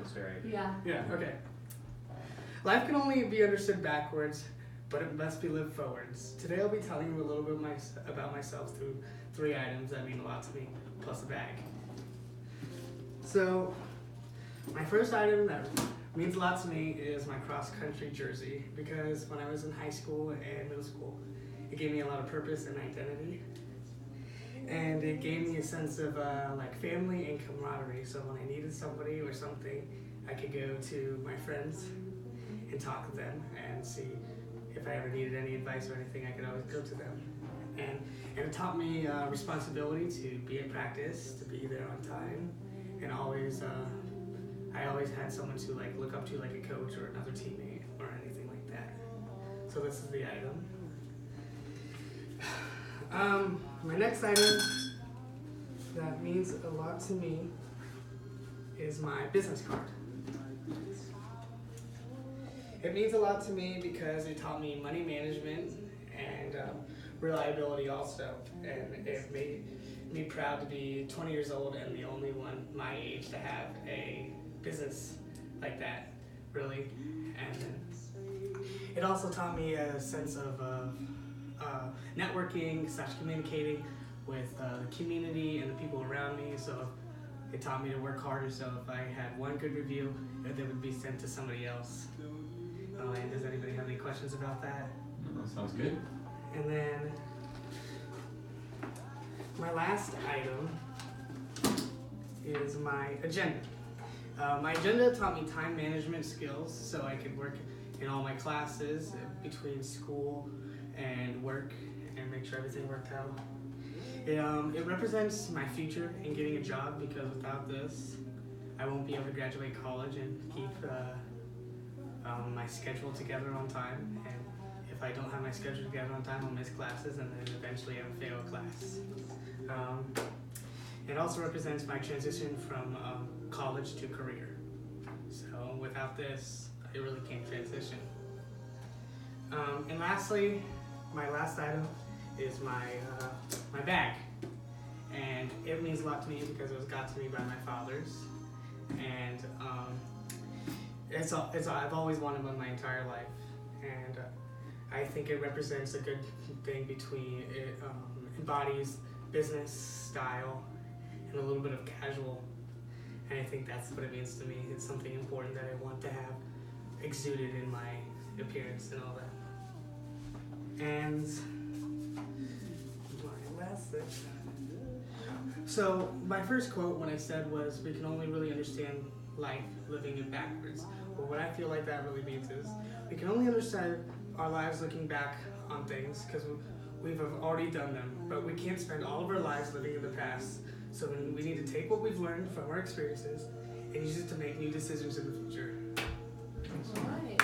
sounds very... Yeah. Yeah, okay. Life can only be understood backwards, but it must be lived forwards. Today I'll be telling you a little bit about myself through 3 items that mean a lot to me, plus a bag. So, my first item that means a lot to me is my cross-country jersey, because when I was in high school and middle school, it gave me a lot of purpose and identity. And it gave me a sense of family and camaraderie. So when I needed somebody or something, I could go to my friends and talk to them and see if I ever needed any advice or anything. I could always go to them. And it taught me responsibility to be at practice, to be there on time, and always. I always had someone to look up to, like a coach or another teammate or anything like that. So this is the item. My next item that means a lot to me is my business card. It means a lot to me because it taught me money management and reliability also, and it made me proud to be 20 years old and the only one my age to have a business like that, really. And it also taught me a sense of networking / communicating with the community and the people around me. So it taught me to work harder, so if I had one good review, it would be sent to somebody else. And does anybody have any questions about that? That sounds good. And then my last item is my agenda. My agenda taught me time management skills so I could work in all my classes between school and work and make sure everything worked out. It represents my future in getting a job, because without this, I won't be able to graduate college and keep my schedule together on time. And if I don't have my schedule together on time, I'll miss classes and then eventually I'll fail a class. It also represents my transition from college to career. So without this, I really can't transition. And lastly, my last item is my bag. And it means a lot to me because it was got to me by my fathers. And I've always wanted one my entire life. And I think it represents a good thing between it embodies business style and a little bit of casual. And I think that's what it means to me. It's something important that I want to have exuded in my appearance and all that. And my last thing. So my first quote when I said was, we can only really understand life living it backwards. Well, what I feel like that really means is we can only understand our lives looking back on things because we've already done them, but we can't spend all of our lives living in the past. So we need to take what we've learned from our experiences and use it to make new decisions in the future. All right.